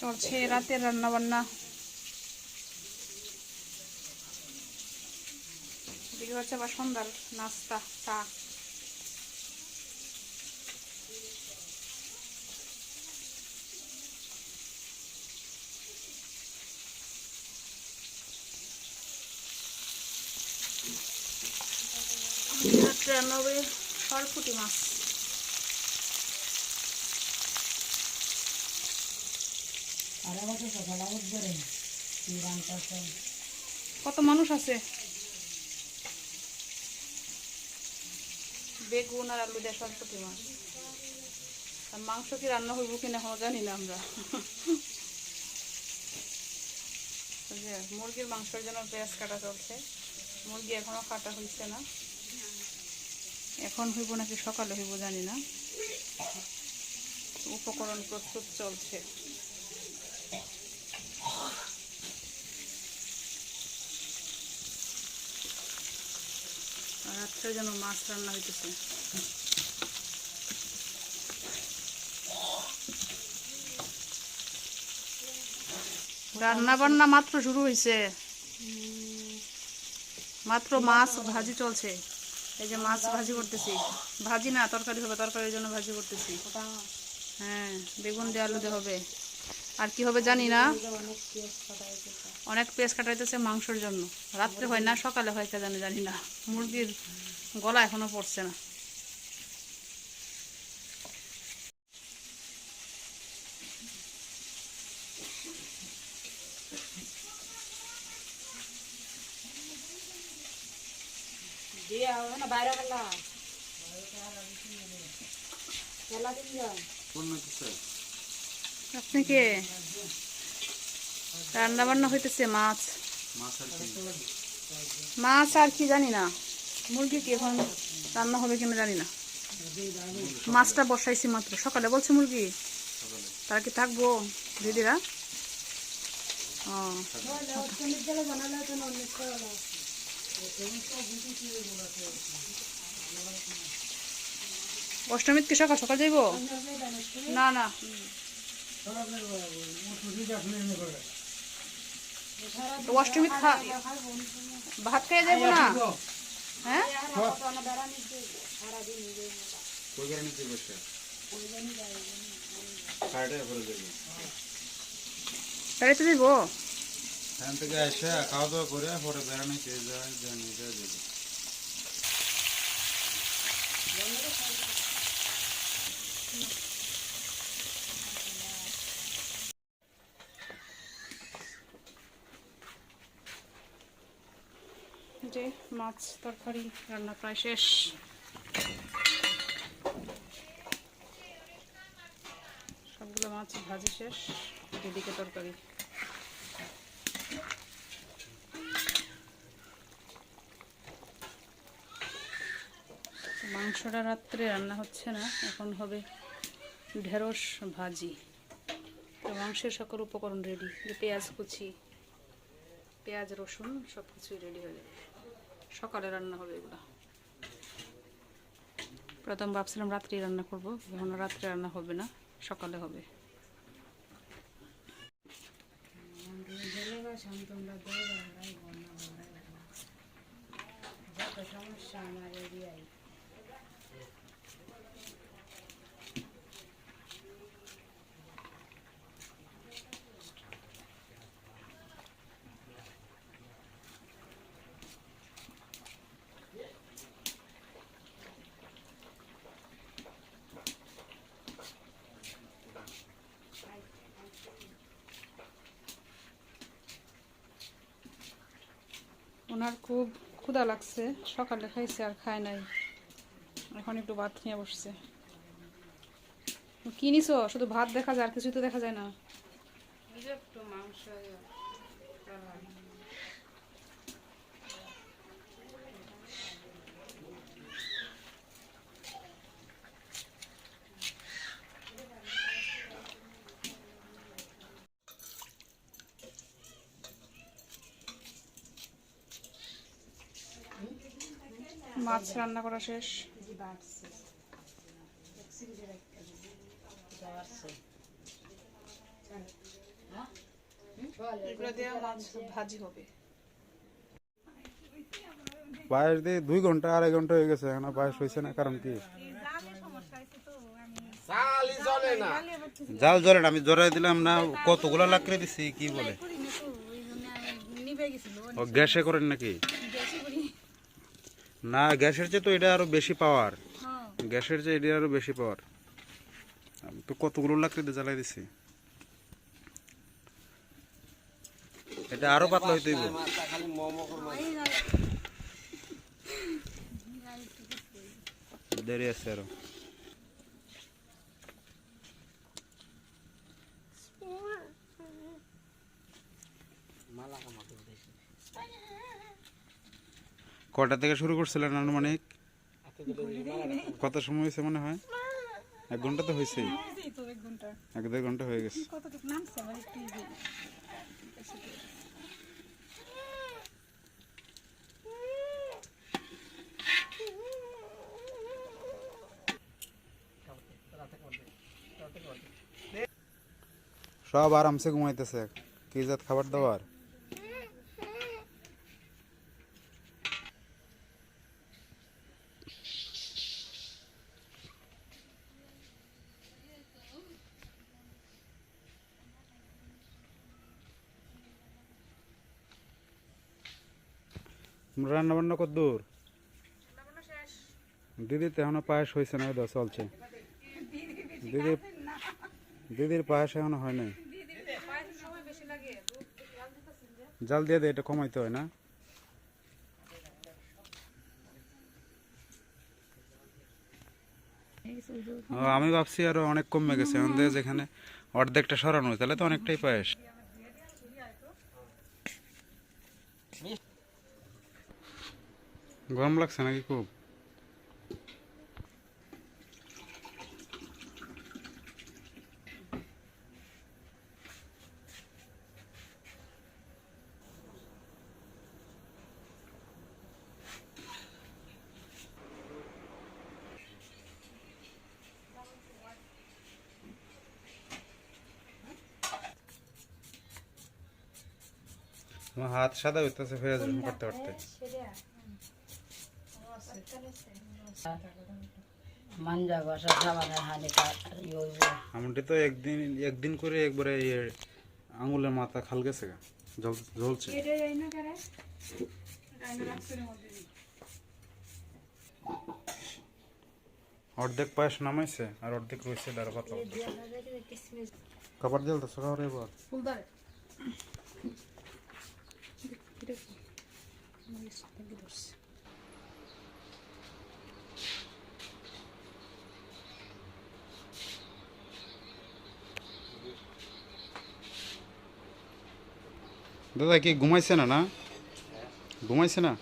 চলছে রাতের রান্না বান্না। এদিকে হচ্ছে আবার সন্ধ্যার নাস্তা, চা। রাত্রে রান্না হবে সরপুঁটি মাছ। কত মানুষ আছে? বেগুন আর আলু দিয়ে সরপুঁটি মাছ। আর মাংস কি রান্না হইব কিনা এখনো জানি না আমরা। মুরগির মাংসের জন্য পেঁয়াজ কাটা চলছে। মুরগি এখনো কাটা হয়েছে না, এখন হইব নাকি সকালে হইব জানি না। উপকরণ প্রস্তুত চলছে। আর রাত্রে যেন মাছ রান্না হইতেছে। রান্না বান্না মাত্র শুরু হয়েছে, মাত্র মাছ ভাজি চলছে। এই যে মাছ ভাজি করতেছি, ভাজি না তরকারি হবে, তরকারির জন্য ভাজি করতেছি। হ্যাঁ, বেগুন দিয়ে আলু দিয়ে হবে। আর কি হবে জানি না, অনেক পেঁয়াজ কাটা হইতেছে মাংসের জন্য। রাত্রে হয় না সকালে হয় কে জানি, জানি না। মুরগির গলা এখনো পড়ছে না। আপনি কে? রান্না বান্না হইতেছে মাছ, মাছ আর কি জানি না। মুরগি কি এখন রান্না হবে কিনা জানি না। মাছটা বসাইছি মাত্র, সকালে বলছে মুরগি। তারা কি থাকবো দিদিরা? অষ্টমীত কি সকাল সকাল যাইব? না না, অষ্টমীত ভাত খাইয়ে যাইব না। হ্যাঁ, বেড়াইতে যাইব। এখান থেকে এসে খাওয়া দাওয়া করে পরে বেড়ানিতে যায়। যে মাছ তরকারি রান্না প্রায় শেষ। সবগুলো মাছ ভাজি শেষ, এদিকে তরকারি। মাংসটা রাত্রে রান্না হচ্ছে না, এখন হবে ঢেঁড়স ভাজি। তো মাংসের সকল উপকরণ রেডি, পেঁয়াজ কুচি, পেঁয়াজ রসুন সব কিছুই রেডি হয়ে যাবে। সকালে রান্না হবে এগুলো। প্রথম ভাবছিলাম রাত্রে রান্না করবো, এখন রাত্রে রান্না হবে না, সকালে হবে। ওনার খুব ক্ষুধা লাগছে, সকালে খাইছে আর খায় নাই, এখন একটু ভাত নিয়ে বসছে। কি নিছো? শুধু ভাত দেখা যায় আর কিছু তো দেখা যায় না। একটু মাংস, মাছ রান্না করা শেষ। এগুলো দিয়ে মাছ ভাজি হবে। পায়েস দিয়ে 2 ঘন্টা 2.5 ঘন্টা হয়ে গেছে, এখন পায়েস হয়েছে না, কারণ কি? জাল জ্বলে না, আমি জড়াই দিলাম না, কতগুলো লাকড়ি দিছি কি বলে। ও গ্যাসে করেন নাকি? না, গ্যাসের চেয়ে তো এটা আরো বেশি পাওয়ার, গ্যাসের চেয়ে এটা আরো বেশি পাওয়ার। আমি তো কতগুলো লাকড়ি দিয়ে জ্বালাই দিছি, এটা আরো পাতলা হইতে হইব। দেরি আছে আরো। কটা থেকে শুরু করছিলেন আনুমানিক? কত সময় হয়েছে মনে হয়? 1 ঘন্টা তো হয়েছে, 1-1.5 ঘন্টা হয়ে গেছে। সব আরামসে ঘুমাইতেছে, কি জাত খাবার দাবার। রান্না বান্না কত দূর? দিদি তো এখনো পায়েস হয়েছে না, ওই চলছে। দিদির পায়েস এখনো হয় নাই। জাল দিয়ে দে, এটা কমাইতে হয় না? আমি ভাবছি আরো অনেক কমে গেছে, আমাদের যেখানে অর্ধেকটা সরানো, তাহলে তো অনেকটাই পায়েস। গরম লাগছে নাকি খুব? আমার হাত সাদা হইতেছে পেঁয়াজ রসুন করতে করতে। আমনটি তো একদিন করে একবারে আঙুলের মাথা খাল গেছে, জ্বলছে। অর্ধেক পায়েস নামাইছে আর অর্ধেক রয়েছে, আরো পাতলা খাবার দিল তো সকালে এবার। দাদা কি ঘুমাইছে না? ঘুমাইছে না?